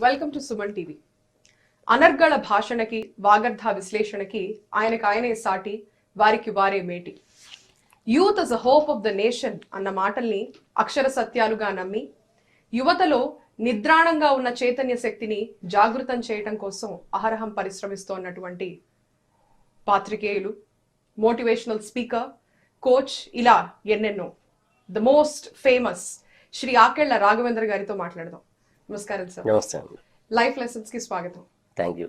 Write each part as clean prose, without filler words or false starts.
Welcome to Suman TV. అనర్గళ భాషణకి వాగర్థ విశ్లేషణకి ఆయనే సాటి, వారికి వారే మేటి. Youth is a hope of the nation అన్న మాటల్ని అక్షర సత్యాలుగా నమ్మి యువతలో నిద్రాణంగా ఉన్న చైతన్య శక్తిని జాగృతం చేయటం కోసం అహరహం పరిశ్రమిస్తోన్నటువంటి పాత్రికేయులు, మోటివేషనల్ స్పీకర్, కోచ్, ఇలా ఎన్నెన్నో. The most famous Shri Akella Raghavendra గారితో మాట్లాడదాం. నమస్కారం సార్. నమస్తే. లైఫ్ లెసన్స్ కి స్వాగతం. Thank you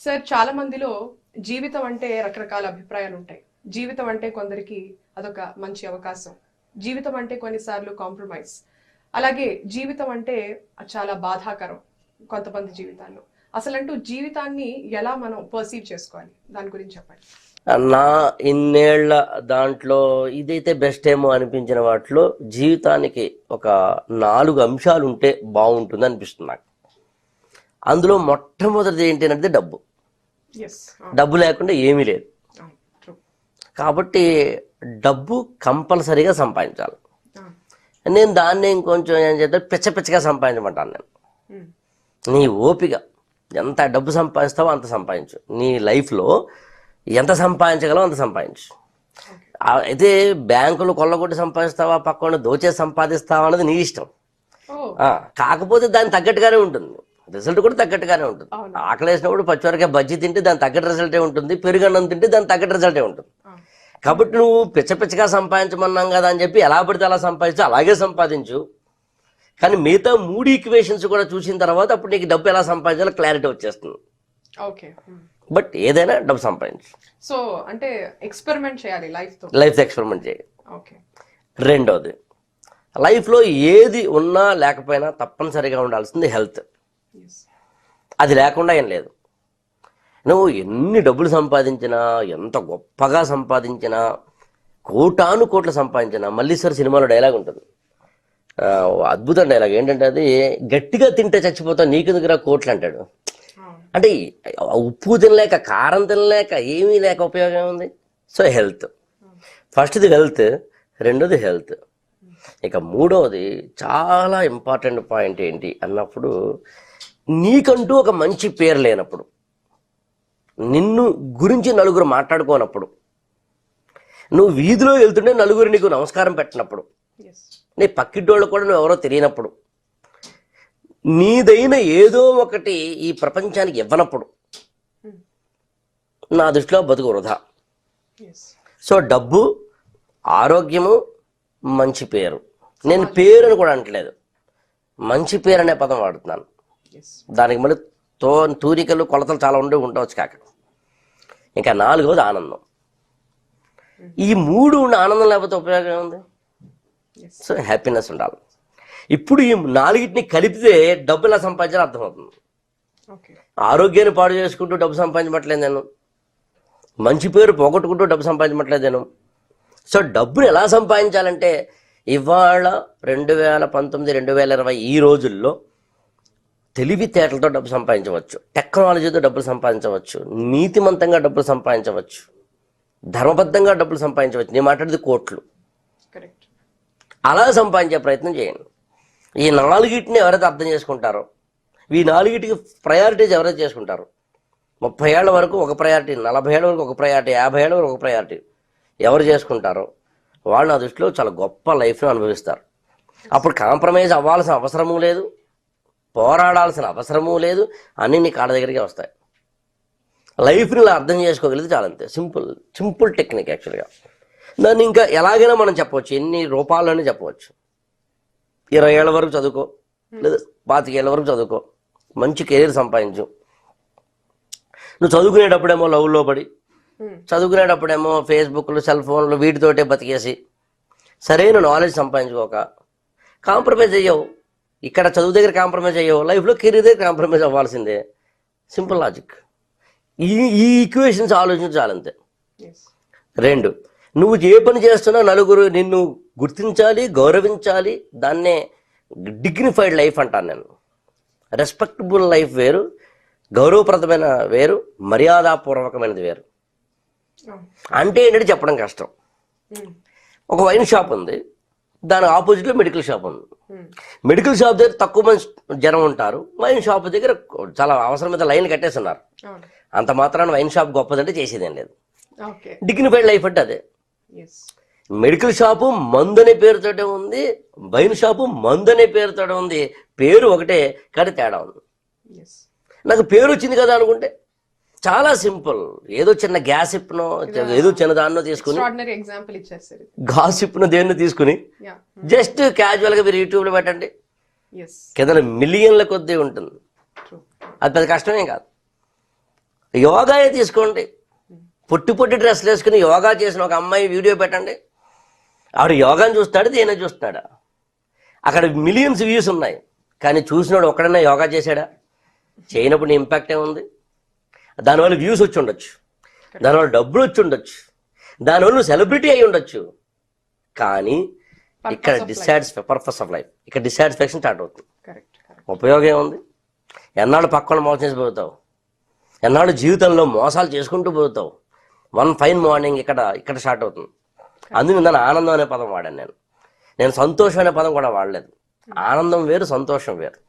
sir. చాలా మందిలో జీవితం అంటే రకరకాల అభిప్రాయాలు ఉంటాయి. జీవితం అంటే కొందరికి అదొక మంచి అవకాశం, జీవితం అంటే కొన్నిసార్లు కాంప్రమైజ్, అలాగే జీవితం అంటే చాలా బాధాకరం కొంతమంది జీవితాల్లో. అసలంటూ జీవితాన్ని ఎలా మనం పర్సీవ్ చేసుకోవాలి, దాని గురించి చెప్పండి. నా ఇన్నేళ్ల దాంట్లో ఇదైతే బెస్ట్ ఏమో అనిపించిన వాటిలో జీవితానికి ఒక 4 అంశాలు ఉంటే బాగుంటుంది అనిపిస్తుంది నాకు. అందులో మొట్టమొదటిది ఏంటంటే డబ్బు. డబ్బు లేకుండా ఏమీ లేదు. కాబట్టి డబ్బు కంపల్సరీగా సంపాదించాలి. నేను దాన్ని ఇంకొంచెం ఏం చేద్దాం, పిచ్చగా సంపాదించమంటాను నేను. నీ ఓపిక, ఎంత డబ్బు సంపాదిస్తావో అంత సంపాదించు. నీ లైఫ్లో ఎంత సంపాదించగలవు అంత సంపాదించు. అయితే బ్యాంకులు కొల్లగొట్టి సంపాదిస్తావా, పక్కన దోచే సంపాదిస్తావా అన్నది నీ ఇష్టం. కాకపోతే దానికి తగ్గట్టుగానే ఉంటుంది, రిజల్ట్ కూడా తగ్గట్టుగానే ఉంటుంది. ఆకలి వేసినప్పుడు పచ్చివరకే బజ్జీ తింటే దాని తగ్గట్టు రిజల్టే ఉంటుంది, పెరుగన్నం తింటే దాని తగ్గట్టు రిజల్టే ఉంటుంది. కాబట్టి నువ్వు పిచ్చగా సంపాదించమన్నాం కదా అని చెప్పి ఎలా పడితే అలా సంపాదించు, అలాగే సంపాదించు. కానీ మిగతా 3 ఈక్వేషన్స్ కూడా చూసిన తర్వాత అప్పుడు నీకు డబ్బు ఎలా సంపాదించాలో క్లారిటీ వచ్చేస్తుంది. బట్ ఏదైనా డబ్బు సంపాదించు. సో అంటే ఎక్స్పెరిమెంట్ చేయాలి, లైఫ్ ఎక్స్పెరిమెంట్ చేయాలి. రెండోది, లైఫ్లో ఏది ఉన్నా లేకపోయినా తప్పనిసరిగా ఉండాల్సింది హెల్త్. అది లేకుండా ఏం లేదు. నువ్వు ఎన్ని డబ్బులు సంపాదించినా, ఎంత గొప్పగా సంపాదించినా, కోటాను కోట్లు సంపాదించినా, మళ్ళీ సార్ సినిమాలో డైలాగ్ ఉంటుంది, అద్భుతం డైలాగ్. ఏంటంటే అది, గట్టిగా తింటే చచ్చిపోతావు నీకెందుకురా కోట్లు అంటాడు. అంటే ఉప్పు తినలేక, కారం తినలేక, ఏమీ లేక ఉపయోగం ఏముంది? సో హెల్త్ ఫస్ట్ది, హెల్త్. రెండోది హెల్త్. ఇక మూడవది చాలా ఇంపార్టెంట్ పాయింట్ ఏంటి అన్నప్పుడు, నీకంటూ ఒక మంచి పేరు లేనప్పుడు, నిన్ను గురించి నలుగురు మాట్లాడుకోనప్పుడు, నువ్వు వీధిలో వెళ్తుంటే నలుగురు నీకు నమస్కారం పెట్టినప్పుడు, నీ పక్కింటోళ్ళు కూడా నువ్వు ఎవరో తెలియనప్పుడు, నీదైన ఏదో ఒకటి ఈ ప్రపంచానికి ఇవ్వనప్పుడు, నా దృష్టిలో బతుకు వృధా. సో డబ్బు, ఆరోగ్యము, మంచి పేరు. నేను పేరు అని కూడా అంటలేదు, మంచి పేరు అనే పదం వాడుతున్నాను. దానికి మళ్ళీ తూరికలు కొలతలు చాలా ఉండవచ్చు కాక. ఇంకా 4వది ఆనందం. ఈ 3 ఉన్న ఆనందం లేకపోతే ఉపయోగం ఉంది? సో హ్యాపీనెస్ ఉండాలి. ఇప్పుడు ఈ 4టిని కలిపితే డబ్బు ఎలా సంపాదించాలో అర్థమవుతుంది. ఆరోగ్యాన్ని పాడు చేసుకుంటూ డబ్బు సంపాదించట్లేదు నేను, మంచి పేరు పోగొట్టుకుంటూ డబ్బు సంపాదించట్లేదు నేను. సో డబ్బును ఎలా సంపాదించాలంటే, ఇవాళ 2019, 2020 ఈ రోజుల్లో తెలివితేటలతో డబ్బు సంపాదించవచ్చు, టెక్నాలజీతో డబ్బులు సంపాదించవచ్చు, నీతిమంతంగా డబ్బులు సంపాదించవచ్చు, ధర్మబద్ధంగా డబ్బులు సంపాదించవచ్చు. నేను మాట్లాడేది కోట్లు. అలా సంపాదించే ప్రయత్నం చేయండి. ఈ 4టిని ఎవరైతే అర్థం చేసుకుంటారో, ఈ 4టికి ప్రయారిటీస్ ఎవరైతే చేసుకుంటారో, 30 ఏళ్ల వరకు ఒక ప్రయారిటీ, 40 ఏళ్ల వరకు ఒక ప్రయారిటీ, 50 ఏళ్ల వరకు ఒక ప్రయారిటీ ఎవరు చేసుకుంటారో వాళ్ళు నా దృష్టిలో చాలా గొప్ప లైఫ్ను అనుభవిస్తారు. అప్పుడు కాంప్రమైజ్ అవ్వాల్సిన అవసరమూ లేదు, పోరాడాల్సిన అవసరమూ లేదు, అన్నీ నీ కాళ్ళ దగ్గరికి వస్తాయి. లైఫ్ని ఇలా అర్థం చేసుకోగలిగితే చాలంతే. సింపుల్ టెక్నిక్ యాక్చువల్గా. దాన్ని ఇంకా ఎలాగైనా మనం చెప్పవచ్చు, ఎన్ని రూపాల్లోనే చెప్పవచ్చు. 20 ఏళ్ల వరకు చదువుకో, లేదా 25 ఏళ్ల వరకు చదువుకో, మంచి కెరీర్ సంపాదించు. నువ్వు చదువుకునేటప్పుడేమో లవ్లో పడి, చదువుకునేటప్పుడేమో ఫేస్బుక్లు, సెల్ ఫోన్లు వీటితోటే బతికేసి సరైన నాలెడ్జ్ సంపాదించుకోక కాంప్రమైజ్ అయ్యావు. ఇక్కడ చదువు దగ్గర కాంప్రమైజ్ అయ్యావు, లైఫ్లో కెరీర్ దగ్గర కాంప్రమైజ్ అవ్వాల్సిందే. Simple logic. ఈ ఈక్వేషన్స్ ఆలోచించాలంతే. 2, నువ్వు ఏ పని చేస్తున్నా నలుగురు నిన్ను గుర్తించాలి, గౌరవించాలి. దాన్నే డిగ్నిఫైడ్ లైఫ్ అంటాను నేను. రెస్పెక్టబుల్ లైఫ్ వేరు, గౌరవప్రదమైన వేరు, మర్యాదపూర్వకమైనది వేరు. అంటే ఏంటంటే చెప్పడం కష్టం. ఒక వైన్ షాప్ ఉంది, దాని ఆపోజిట్లో మెడికల్ షాప్ ఉంది. మెడికల్ షాప్ దగ్గర తక్కువ మంది జనం ఉంటారు, వైన్ షాప్ దగ్గర చాలా అవసరమైన లైన్లు కట్టేస్తున్నారు. అంత మాత్రాన వైన్ షాప్ గొప్పదంటే చేసేదేం లేదు. డిగ్నిఫైడ్ లైఫ్ అంటే అదే. మెడికల్ షాపు మందు అనే పేరుతోటే ఉంది, వైన్ షాపు మందు అనే పేరుతోటే ఉంది. పేరు ఒకటే కానీ తేడా ఉంది. నాకు పేరు వచ్చింది కదా అనుకుంటే చాలా సింపుల్. ఏదో చిన్న గ్యాసిప్నో ఏదో చిన్న దాన్నో తీసుకుని, గాసిప్ను దేన్నో తీసుకుని జస్ట్ క్యాజువల్ గా మీరు యూట్యూబ్ లో పెట్టండి, కింద మిలియన్ల కొద్దీ ఉంటుంది. అది పెద్ద కష్టమేం కాదు. యోగాయే తీసుకోండి, పొట్టి డ్రెస్లు వేసుకుని యోగా చేసిన ఒక అమ్మాయి వీడియో పెట్టండి, ఆవిడ యోగాని చూస్తాడు, దేని చూస్తున్నాడా? అక్కడ మిలియన్స్ వ్యూస్ ఉన్నాయి, కానీ చూసినాడు ఒక్కడన్నా యోగా చేశాడా? చేయనప్పుడు నీ ఇంపాక్ట్ ఏముంది? దానివల్ల వ్యూస్ వచ్చి ఉండొచ్చు, దానివల్ల డబ్బులు వచ్చి ఉండొచ్చు, దానివల్ల నువ్వు సెలబ్రిటీ అయి ఉండొచ్చు, కానీ ఇక్కడ పర్పస్ ఆఫ్ లైఫ్, ఇక్కడ డిస్సాటిస్ఫాక్షన్ స్టార్ట్ అవుతుంది. ఉపయోగం ఏముంది? ఎన్నాళ్ళు పక్కన మోసం చేసి పోతావు, ఎన్నాళ్ళు జీవితంలో మోసాలు చేసుకుంటూ పోతావు. వన్ ఫైన్ మార్నింగ్ ఇక్కడ స్టార్ట్ అవుతుంది. అందుకు నేను ఆనందం అనే పదం వాడాను. నేను సంతోషం అనే పదం కూడా వాడలేదు. ఆనందం వేరు, సంతోషం వేరు.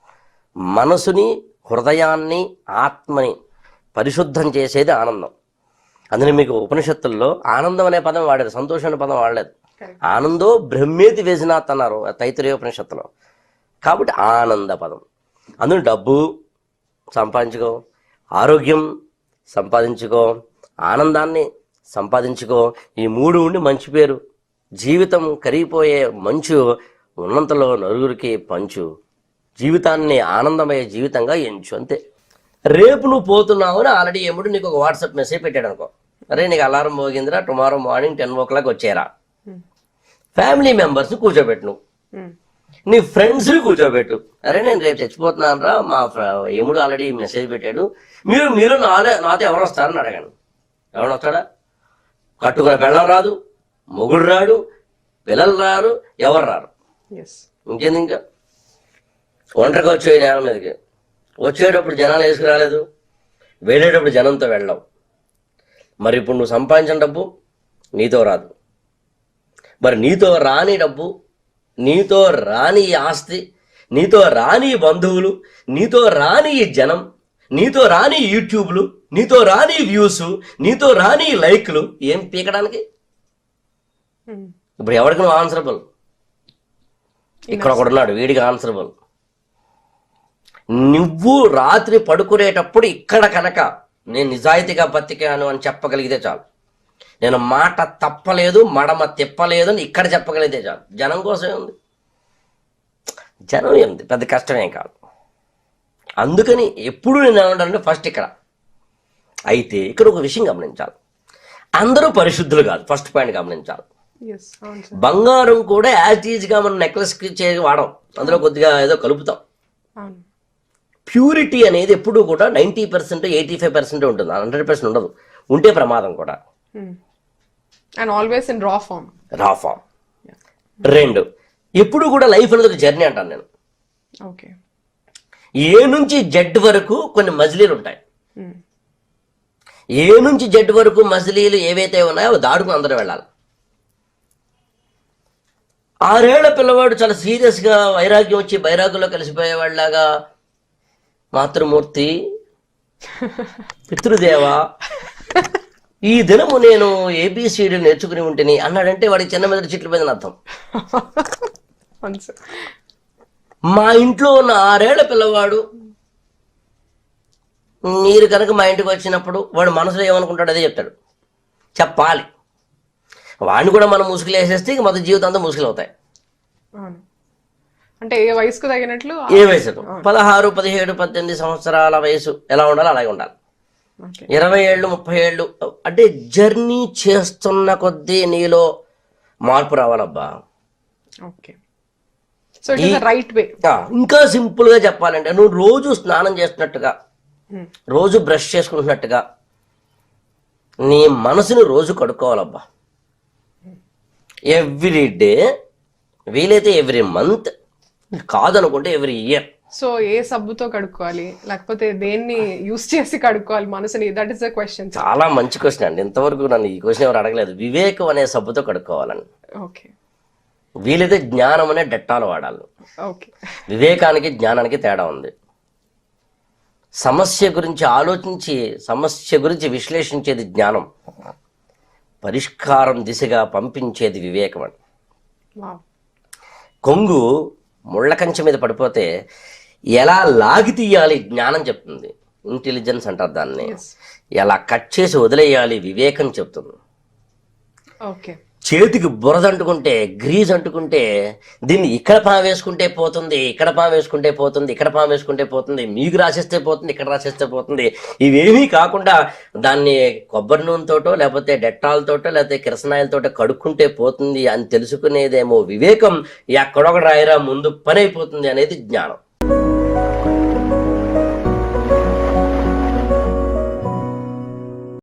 మనసుని, హృదయాన్ని, ఆత్మని పరిశుద్ధం చేసేది ఆనందం. అందుకని మీకు ఉపనిషత్తుల్లో ఆనందం అనే పదం వాడారు, సంతోషం అనే పదం వాడలేదు. ఆనందో బ్రహ్మేతి వేసినాత్ అన్నారు తైత్తిరీయ ఉపనిషత్తులో. కాబట్టి ఆనంద పదం. అందులో డబ్బు సంపాదించుకో, ఆరోగ్యం సంపాదించుకో, ఆనందాన్ని సంపాదించుకో. ఈ మూడు ఉండి మంచి పేరు. జీవితం కరిగిపోయే మంచు ఉన్నంతలో నలుగురికి పంచు. జీవితాన్ని ఆనందమయ జీవితంగా ఎంచు, అంతే. రేపు నువ్వు పోతున్నావు అని ఆల్రెడీ ఏముడు నీకు ఒక వాట్సాప్ మెసేజ్ పెట్టాడు అనుకో, అరే నీకు అలారం మోగిందిరా, టుమారో మార్నింగ్ 10 o'clock వచ్చేరా. ఫ్యామిలీ మెంబర్స్ కూర్చోబెట్టు, నువ్వు నీ ఫ్రెండ్స్ని కూర్చోబెట్టు. అరే నేను రేపు చచ్చిపోతున్నాను రా, మా ఏముడు ఆల్రెడీ మెసేజ్ పెట్టాడు, మీరు నాతో ఎవరు వస్తారని అడగాను. ఎవరు వస్తాడా? కట్టుకున్న పెళ్ళం రాదు, మొగుడు రాడు, పిల్లలు రారు, ఎవరు రారు. ఇంకేంది? ఇంకా ఒంటరిగా వచ్చే నేల మీదకి వచ్చేటప్పుడు జనాలు వేసుకురాలేదు, వెళ్ళేటప్పుడు జనంతో వెళ్ళావు. మరి ఇప్పుడు నువ్వు సంపాదించిన డబ్బు నీతో రాదు. మరి నీతో రాని డబ్బు, నీతో రాని ఆస్తి, నీతో రాని బంధువులు, నీతో రాని జనం, నీతో రాని యూట్యూబ్లు, నీతో రాని వ్యూస్, నీతో రాని లైక్లు ఏం పీకడానికి? ఇప్పుడు ఎవరికి నువ్వు ఆన్సరబుల్? ఇక్కడ ఒకడున్నాడు, వీడికి ఆన్సరబుల్. నువ్వు రాత్రి పడుకునేటప్పుడు ఇక్కడ కనుక నేను నిజాయితీగా బతికాను అని చెప్పగలిగితే చాలు. నేను మాట తప్పలేదు, మడమ తిప్పలేదు అని ఇక్కడ చెప్పగలిగితే చాలు. జనం కోసమే ఉంది, జనం ఏముంది, పెద్ద కష్టమేం కాదు. అందుకని ఎప్పుడు నేను ఏమంటానంటే ఫస్ట్ ఇక్కడ అయితే ఇక్కడ ఒక విషయం గమనించాలి, అందరూ పరిశుద్ధులు కాదు. ఫస్ట్ పాయింట్ గమనించాలి. బంగారం కూడా యాజ్ ఈజ్గా మనం నెక్లెస్ వాడం, అందులో కొద్దిగా ఏదో కలుపుతాం. ప్యూరిటీ అనేది ఎప్పుడు కూడా 90%, 85% ఉంటుంది, 100% ఉండదు. ఉంటే ప్రమాదం కూడా. రా ఫామ్. రెండు, ఎప్పుడు కూడా లైఫ్ అనేది ఒక జర్నీ అంటాను నేను. ఏ నుంచి జెడ్ వరకు కొన్ని మజిలీలు ఉంటాయి. ఏ నుంచి జెడ్ వరకు మజిలీలు ఏవైతే ఉన్నాయో అవి దాడుకుని అందరూ వెళ్ళాలి. 6 ఏళ్ల పిల్లవాడు చాలా సీరియస్గా వైరాగ్యం వచ్చి బైరాగ్యంలో కలిసిపోయేవాళ్ళలాగా మాతృమూర్తి, పితృదేవ, ఈ దినము నేను ఏబిసిడి నేర్చుకుని ఉంటేని అన్నాడంటే వాడికి చిన్న మీద చెట్లు మీద అర్థం. మా ఇంట్లో ఉన్న 6 ఏళ్ల పిల్లవాడు మీరు కనుక మా ఇంటికి వచ్చినప్పుడు వాడు మనసులో ఏమనుకుంటాడు అదే చెప్తాడు. చెప్పాలి. వాడిని కూడా మనం ముసుగులు వేసేస్తే ఇక మొదటి జీవితం అంతా ముసుగులు అవుతాయి. అంటే ఏ వయసుకు తగినట్లు, ఏ వయసుకు 16, 17, 18 సంవత్సరాల వయసు ఎలా ఉండాలో అలాగే ఉండాలి. 20 ఏళ్ళు, 30 ఏళ్ళు అంటే జర్నీ చేస్తున్న కొద్దీ నీలో మార్పు రావాలబ్బా. ఇంకా సింపుల్ గా చెప్పాలంటే నువ్వు రోజు స్నానం చేస్తున్నట్టుగా, రోజు బ్రష్ చేసుకుంటున్నట్టుగా నీ మనసుని రోజు కడుక్కోవాలబ్బా. ఎవ్రీ డే, వీలైతే ఎవ్రీ మంత్, కాదనుకుంటే ఎవ్రీ ఇయర్. సో ఏ సబ్బుతో కడుక్కోవాలి, లేకపోతే దేన్ని యూస్ చేసి కడుక్కోవాలి మనసుని? That is the question. చాలా మంచి క్వశ్చన్ అండి. ఇంతవరకు నన్ను ఈ క్వశ్చన్ ఎవరు అడగలేదు. వివేకం అనే సబ్బుతో కడుక్కోవాలండి. ఓకే. వీలైతే జ్ఞానం అనే డెట్టాలు వాడాలి. ఓకే. వివేకానికి జ్ఞానానికి తేడా ఉంది. సమస్య గురించి ఆలోచించి సమస్య గురించి విశ్లేషించేది జ్ఞానం, పరిష్కారం దిశగా పంపించేది వివేకం అని. వావ్. కొంగు ముళ్ళ కంచె మీద పడిపోతే ఎలా లాగి తీయాలి జ్ఞానం చెప్తుంది, ఇంటెలిజెన్స్ అంటారు దాన్ని. Yes. ఎలా కట్ చేసి వదిలేయాలి వివేకం చెప్తుంది. ఓకే. చేతికి బురద అంటుకుంటే, గ్రీజ్ అంటుకుంటే దీన్ని ఇక్కడ పాము వేసుకుంటే పోతుంది, ఇక్కడ పాము వేసుకుంటే పోతుంది, ఇక్కడ పాము వేసుకుంటే పోతుంది, మీకు రాసేస్తే పోతుంది, ఇక్కడ రాసేస్తే పోతుంది, ఇవేమీ కాకుండా దాన్ని కొబ్బరి నూనెతోటో లేకపోతే డెట్టాలతోటో లేకపోతే కిరసనాయలతోటో కడుక్కుంటే పోతుంది అని తెలుసుకునేదేమో వివేకం. ఎక్కడొకటి రాయరా ముందు పని అయిపోతుంది అనేది జ్ఞానం.